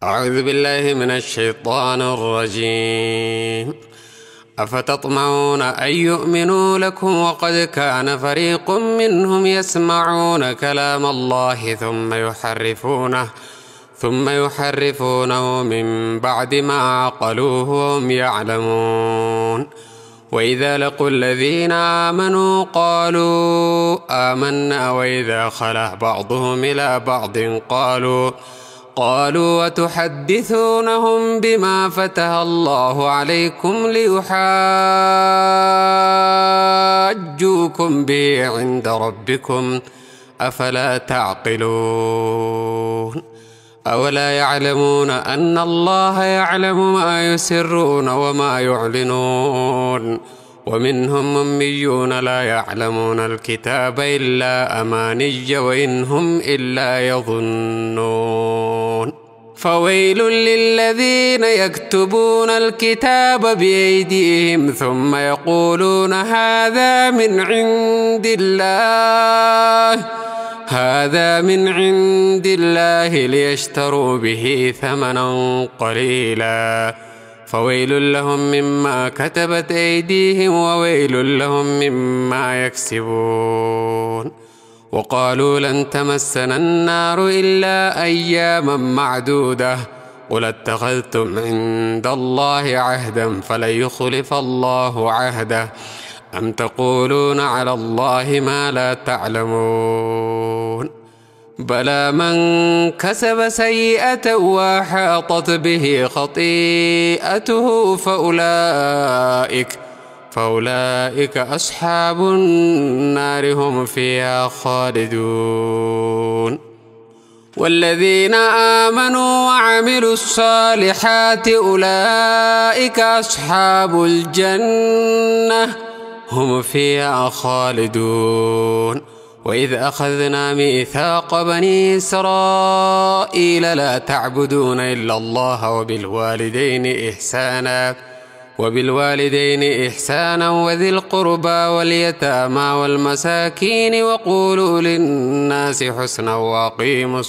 أعوذ بالله من الشيطان الرجيم. أفتطمعون أن يؤمنوا لكم وقد كان فريق منهم يسمعون كلام الله ثم يحرفونه من بعد ما عقلوه وهم يعلمون. وإذا لقوا الذين آمنوا قالوا آمنا وإذا خلا بعضهم إلى بعض قالوا وتحدثونهم بما فتح الله عليكم ليحاجوكم به عند ربكم أفلا تعقلون. أولا يعلمون أن الله يعلم ما يسرون وما يعلنون. ومنهم أميون لا يعلمون الكتاب إلا أماني وإن هم إلا يظنون. فويل للذين يكتبون الكتاب بأيديهم ثم يقولون هذا من عند الله ليشتروا به ثمنا قليلا فويل لهم مما كتبت أيديهم وويل لهم مما يكسبون. وقالوا لن تمسنا النار إلا أياما معدودة قل اتخذتم عند الله عهدا فلن يخلف الله عهده أم تقولون على الله ما لا تعلمون. بلى من كسب سيئة وأحاطت به خطيئته فأولئك أصحاب النار هم فيها خالدون. والذين آمنوا وعملوا الصالحات أولئك أصحاب الجنة هم فيها خالدون. وإذ أخذنا ميثاق بني إسرائيل لا تعبدون إلا الله وبالوالدين إحسانا وذي القربى واليتامى والمساكين وقولوا للناس حسنا وأقيموا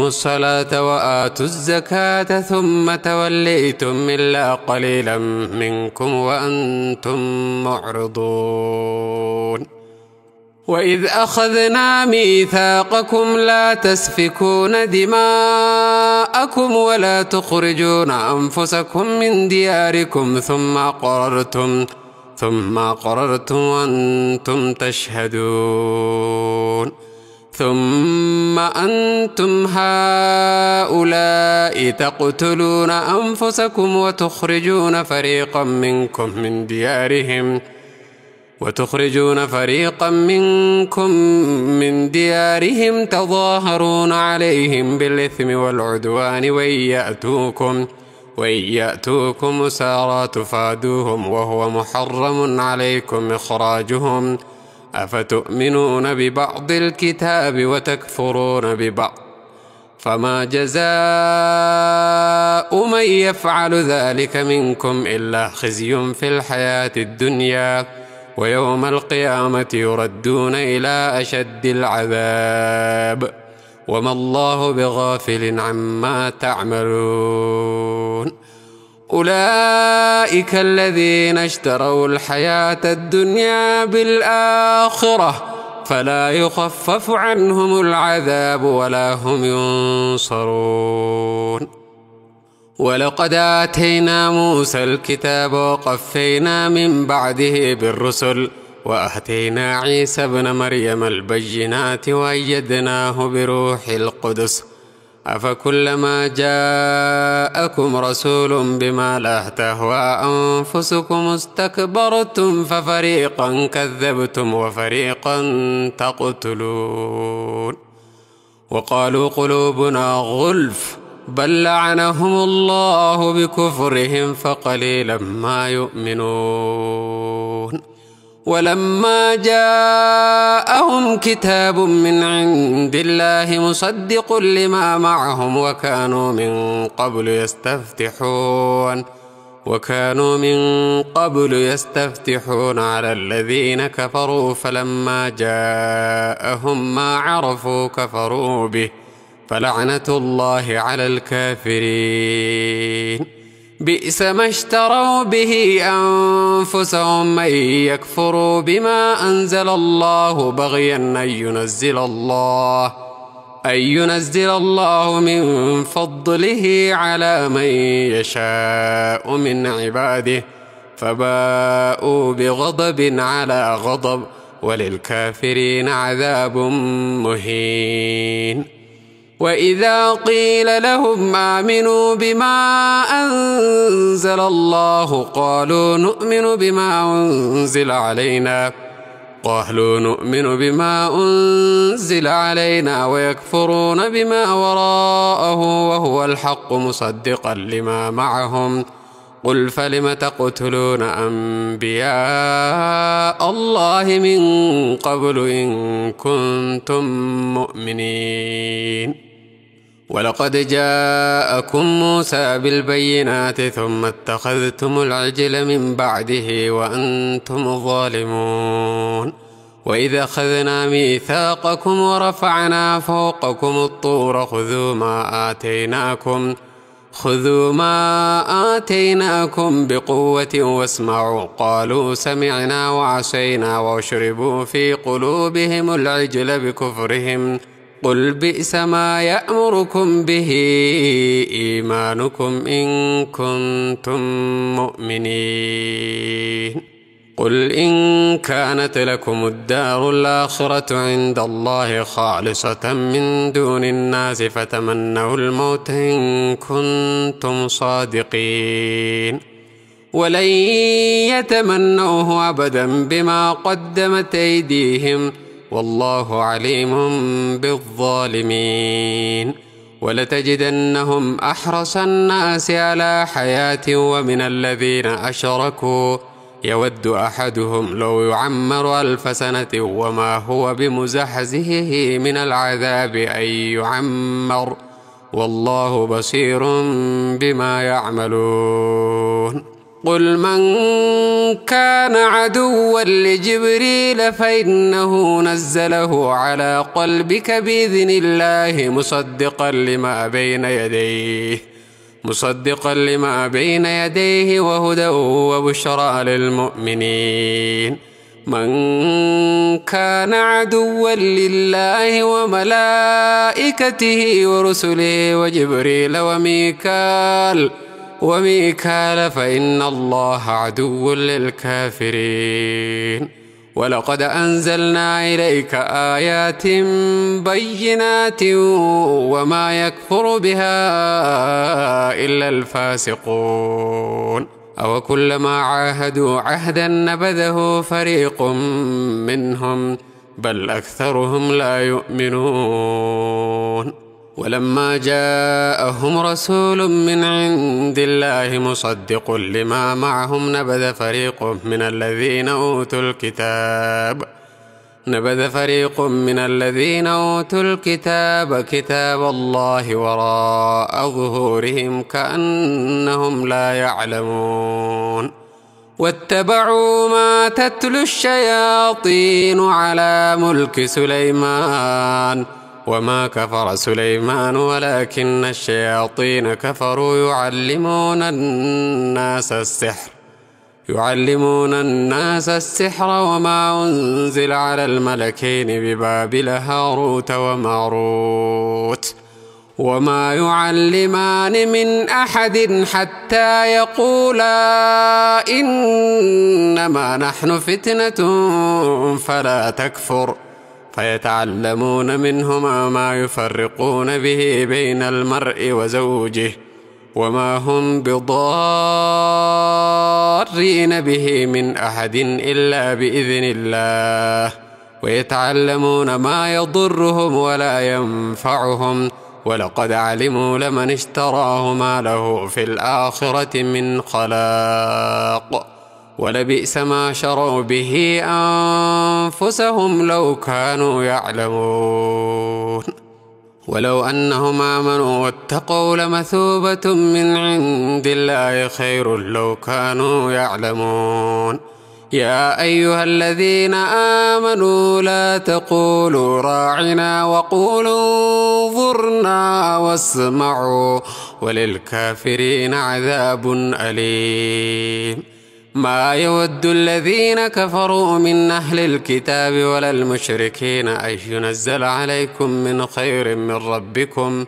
الصلاة وآتوا الزكاة ثم توليتم إلا قليلا منكم وأنتم معرضون. وإذ أخذنا ميثاقكم لا تسفكون دماءكم ولا تخرجون أنفسكم من دياركم ثم أقررتم وأنتم تشهدون. ثم أنتم هؤلاء تقتلون أنفسكم وتخرجون فريقا منكم من ديارهم تظاهرون عليهم بالإثم والعدوان وإن يأتوكم أسارى تفادوهم وهو محرم عليكم إخراجهم أفتؤمنون ببعض الكتاب وتكفرون ببعض فما جزاء من يفعل ذلك منكم إلا خزي في الحياة الدنيا ويوم القيامة يردون إلى أشد العذاب وما الله بغافل عما تعملون. أولئك الذين اشتروا الحياة الدنيا بالآخرة فلا يخفف عنهم العذاب ولا هم ينصرون. ولقد آتينا موسى الكتاب وقفينا من بعده بالرسل وآتينا عيسى ابن مريم البينات وأيدناه بروح القدس أفكلما جاءكم رسول بما لا تهوى أنفسكم استكبرتم ففريقا كذبتم وفريقا تقتلون. وقالوا قلوبنا غلف بل لعنهم الله بكفرهم فقليلا ما يؤمنون. ولما جاءهم كتاب من عند الله مصدق لما معهم وكانوا من قبل يستفتحون على الذين كفروا فلما جاءهم ما عرفوا كفروا به فلعنة الله على الكافرين. بئس ما اشتروا به أنفسهم أن يكفروا بما أنزل الله بغيا أن ينزل الله من فضله على من يشاء من عباده، فباءوا بغضب على غضب، وللكافرين عذاب مهين. وإذا قيل لهم آمنوا بما أنزل الله قالوا نؤمن بما أنزل علينا ويكفرون بما وراءه وهو الحق مصدقا لما معهم. قل فلم تقتلون أنبياء الله من قبل إن كنتم مؤمنين. ولقد جاءكم موسى بالبينات ثم اتخذتم العجل من بعده وأنتم ظالمون. وإذا أخذنا ميثاقكم ورفعنا فوقكم الطور خذوا ما آتيناكم بقوة واسمعوا. قالوا سمعنا وعصينا واشربوا في قلوبهم العجل بكفرهم. قل بئس ما يأمركم به إيمانكم إن كنتم مؤمنين. قل إن كانت لكم الدار الآخرة عند الله خالصة من دون الناس فتمنوا الموت إن كنتم صادقين. ولن يتمنوه أبدا بما قدمت أيديهم والله عليم بالظالمين. ولتجدنهم أحرص الناس على حياة ومن الذين أشركوا يود أحدهم لو يعمر 1000 سنة وما هو بمزحزحه من العذاب أن يعمر والله بصير بما يعملون. قل من كان عدوا لجبريل فإنه نزله على قلبك بإذن الله مصدقا لما بين يديه وهدى وبشرى للمؤمنين. من كان عدوا لله وملائكته ورسله وجبريل وميكال فإن الله عدو للكافرين. ولقد أنزلنا إليك آيات بينات وما يكفر بها إلا الفاسقون. أوكلما عاهدوا عهدا نبذه فريق منهم بل أكثرهم لا يؤمنون. ولما جاءهم رسول من عند الله مصدق لما معهم نبذ فريق من الذين أوتوا الكتاب كتاب الله وراء ظهورهم كأنهم لا يعلمون. واتبعوا ما تتلو الشياطين على ملك سليمان وما كفر سليمان ولكن الشياطين كفروا يعلمون الناس السحر وما أنزل على الملكين ببابل هاروت وماروت وما يعلمان من أحد حتى يقولا إنما نحن فتنة فلا تكفر فيتعلمون منهما ما يفرقون به بين المرء وزوجه وما هم بضارين به من أحد إلا بإذن الله ويتعلمون ما يضرهم ولا ينفعهم ولقد علموا لمن اشتراه ما له في الآخرة من خلاق ولبئس ما شروا به أنفسهم لو كانوا يعلمون. ولو أنهم آمنوا واتقوا لمثوبة من عند الله خير لو كانوا يعلمون. يا أيها الذين آمنوا لا تقولوا راعنا وقولوا انظرنا واسمعوا وللكافرين عذاب أليم. ما يود الذين كفروا من أهل الكتاب ولا المشركين أن ينزل عليكم من خير من ربكم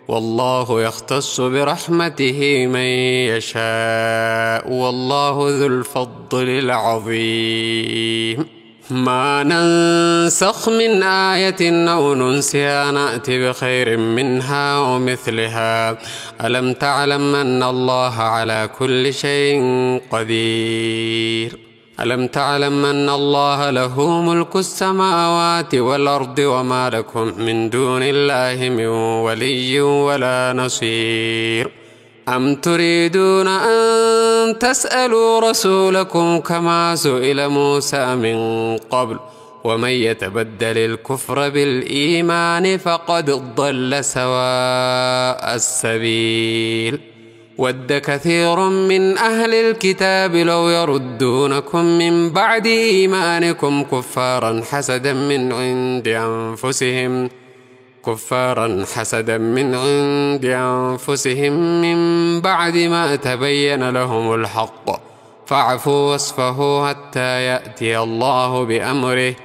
والله يختص برحمته من يشاء والله ذو الفضل العظيم. ما ننسخ من آية أو ننسها نأتي بخير منها ومثلها. ألم تعلم أن الله على كل شيء قدير. ألم تعلم أن الله له ملك السماوات والأرض وما لكم من دون الله من ولي ولا نصير. أم تريدون أن تسألوا رسولكم كما سئل موسى من قبل ومن يتبدل الكفر بالإيمان فقد ضل سواء السبيل. ود كثير من أهل الكتاب لو يردونكم من بعد إيمانكم كفارا حسدا من عند أنفسهم من بعد ما تبين لهم الحق فاعفوا واصفحوا حتى يأتي الله بأمره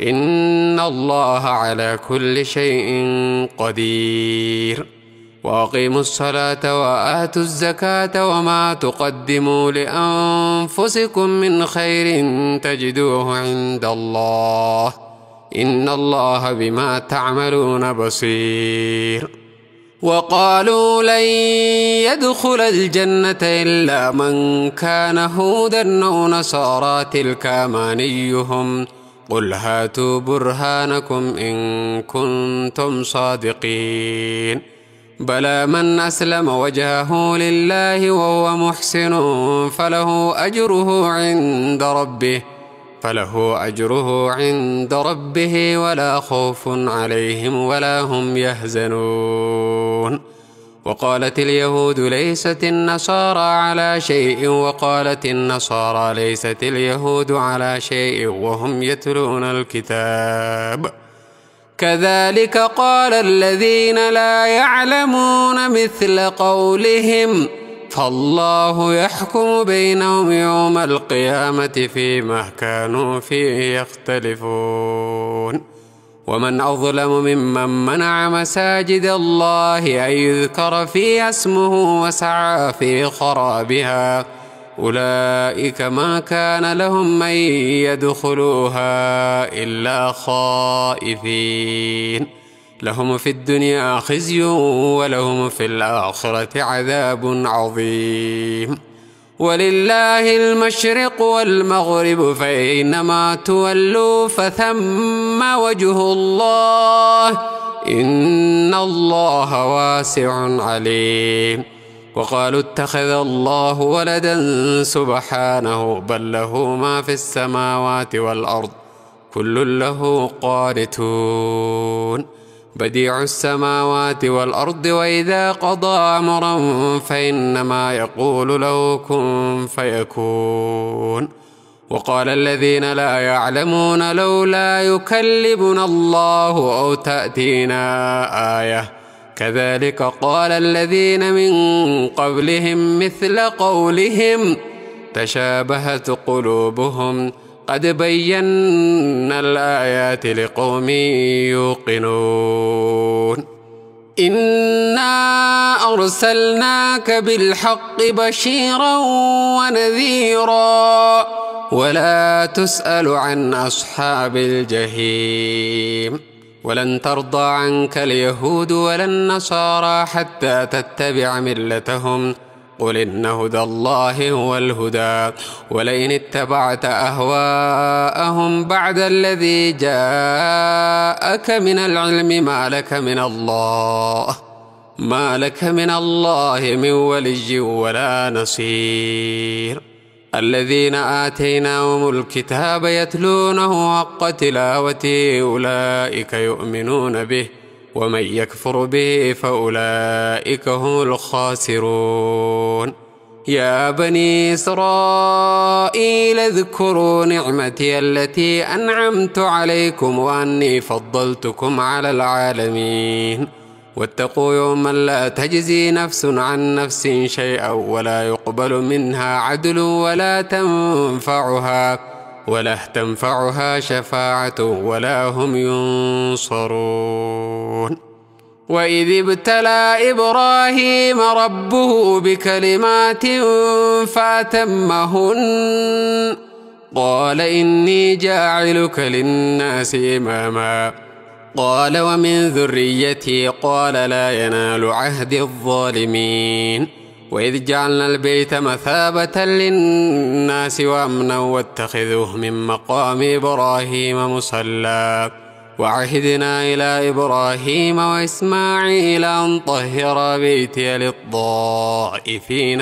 إن الله على كل شيء قدير. وأقيموا الصلاة وآتوا الزكاة وما تقدموا لأنفسكم من خير تجدوه عند الله إن الله بما تعملون بصير. وقالوا لن يدخل الجنة إلا من كان هودا أو نصارى تلك أمانيهم قل هاتوا برهانكم إن كنتم صادقين. بلى من أسلم وجهه لله وهو محسن فله أجره عند ربه ولا خوف عليهم ولا هم يحزنون. وقالت اليهود ليست النصارى على شيء وقالت النصارى ليست اليهود على شيء وهم يتلون الكتاب كذلك قال الذين لا يعلمون مثل قولهم فالله يحكم بينهم يوم القيامة فيما كانوا فيه يختلفون. ومن أظلم ممن منع مساجد الله أن يذكر فيها اسمه وسعى في خرابها أولئك ما كان لهم من يدخلوها إلا خائفين لهم في الدنيا خزي ولهم في الآخرة عذاب عظيم. ولله المشرق والمغرب فأينما تولوا فثم وجه الله إن الله واسع عليم. وقالوا اتخذ الله ولدا سبحانه بل له ما في السماوات والأرض كل له قانتون. بديع السماوات والأرض وإذا قضى أمرا فإنما يقول له كن فيكون. وقال الذين لا يعلمون لولا يكلمنا الله أو تأتينا آية كذلك قال الذين من قبلهم مثل قولهم تشابهت قلوبهم قد بينا الآيات لقوم يوقنون. إنا أرسلناك بالحق بشيرا ونذيرا ولا تسأل عن أصحاب الجحيم. ولن ترضى عنك اليهود ولا النصارى حتى تتبع ملتهم قل إن هدى الله هو الهدى ولئن اتبعت أهواءهم بعد الذي جاءك من العلم ما لك من الله من ولي ولا نصير. الذين آتيناهم الكتاب يتلونه حق تلاوته أولئك يؤمنون به ومن يكفر به فأولئك هم الخاسرون. يا بني إسرائيل اذكروا نعمتي التي أنعمت عليكم وأني فضلتكم على العالمين واتقوا يوما لا تجزي نفس عن نفس شيئا ولا يقبل منها عدل ولا تنفعها شفاعة ولا هم ينصرون. وإذ ابتلى إبراهيم ربه بكلمات فأتمهن قال إني جاعلك للناس إماما قال ومن ذريتي قال لا ينال عهد الظالمين. وإذ جعلنا البيت مثابة للناس وأمنا واتخذوه من مقام إبراهيم مصلى وعهدنا إلى إبراهيم وإسماعيل أن طهر بيتي للطائفين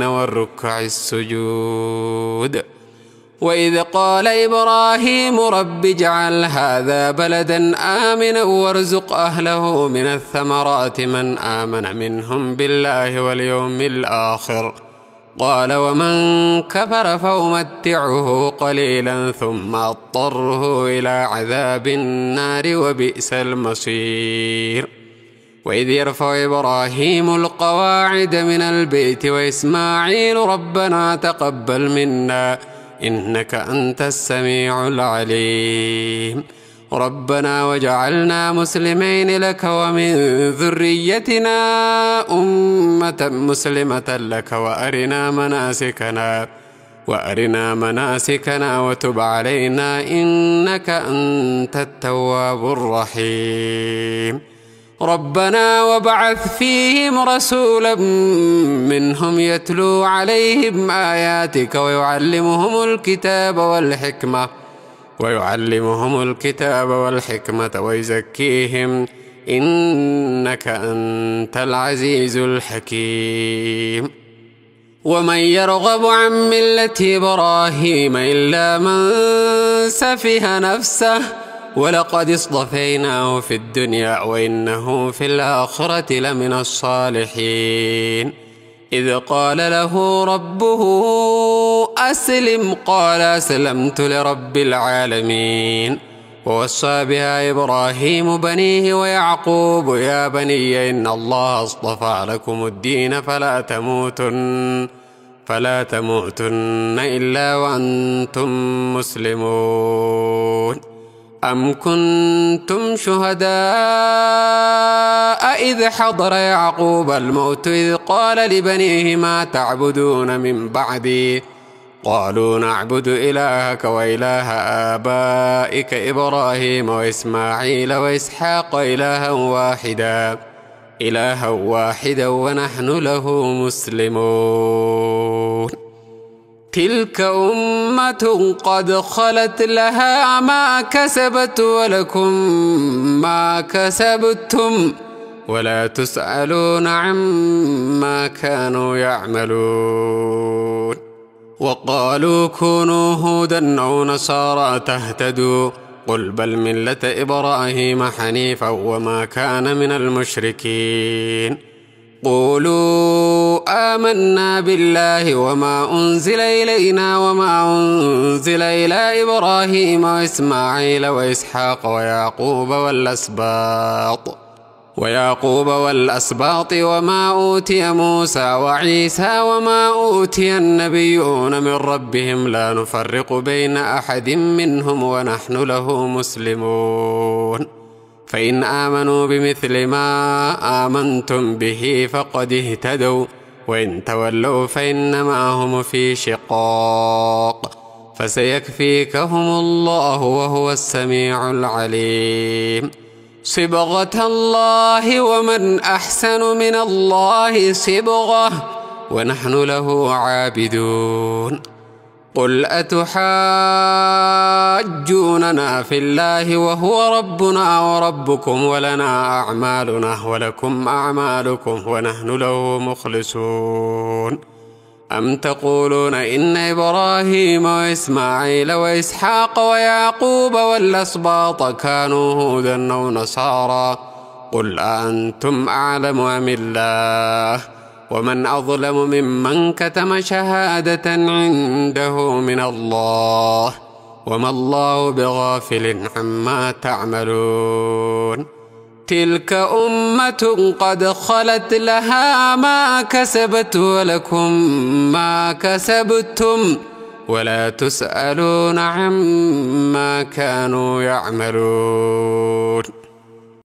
والركع السجود. وإذ قال إبراهيم رب اجعل هذا بلدا آمنا وارزق أهله من الثمرات من آمن منهم بالله واليوم الآخر قال ومن كفر فأمتعه قليلا ثم أضطره إلى عذاب النار وبئس المصير. وإذ يرفع إبراهيم القواعد من البيت وإسماعيل ربنا تقبل منا إنك أنت السميع العليم ربنا وجعلنا مسلمين لك ومن ذريتنا أمة مسلمة لك وأرنا مناسكنا وتب علينا إنك أنت التواب الرحيم. ربنا وابعث فيهم رسولا منهم يتلو عليهم آياتك ويعلمهم الكتاب والحكمة ويزكيهم إنك أنت العزيز الحكيم. ومن يرغب عن ملة إبراهيم إلا من سفه نفسه ولقد اصطفيناه في الدنيا وإنه في الآخرة لمن الصالحين. إذ قال له ربه أسلم قال أسلمت لرب العالمين. ووصى بها إبراهيم بنيه ويعقوب يا بني إن الله اصطفى لكم الدين فلا تموتن إلا وأنتم مسلمون. أم كنتم شهداء إذ حضر يعقوب الموت إذ قال لبنيه ما تعبدون من بعدي قالوا نعبد إلهك وإله آبائك إبراهيم وإسماعيل وإسحاق إلها واحدا ونحن له مسلمون. تلك أمة قد خلت لها ما كسبت ولكم ما كسبتم ولا تسألون عما كانوا يعملون. وقالوا كونوا هودا أو نصارى تهتدوا قل بل ملة إبراهيم حنيفا وما كان من المشركين. قولوا آمنا بالله وما أنزل إلينا وما أنزل إلى إبراهيم وإسماعيل وإسحاق ويعقوب والأسباط وما أوتي موسى وعيسى وما أوتي النبيون من ربهم لا نفرق بين أحد منهم ونحن له مسلمون. فإن آمنوا بمثل ما آمنتم به فقد اهتدوا وإن تولوا فإنما هم في شقاق فسيكفيكهم الله وهو السميع العليم. صبغة الله ومن أحسن من الله صبغة ونحن له عابدون. قل أتحاجوننا في الله وهو ربنا وربكم ولنا أعمالنا ولكم أعمالكم ونحن له مخلصون. أم تقولون إن إبراهيم وإسماعيل وإسحاق ويعقوب والأسباط كانوا هودا أو نصارى قل أأنتم أعلم أم الله ومن أظلم ممن كتم شهادة عنده من الله وما الله بغافل عما تعملون تلك أمة قد خلت لها ما كسبت ولكم ما كسبتم ولا تسألون عما كانوا يعملون.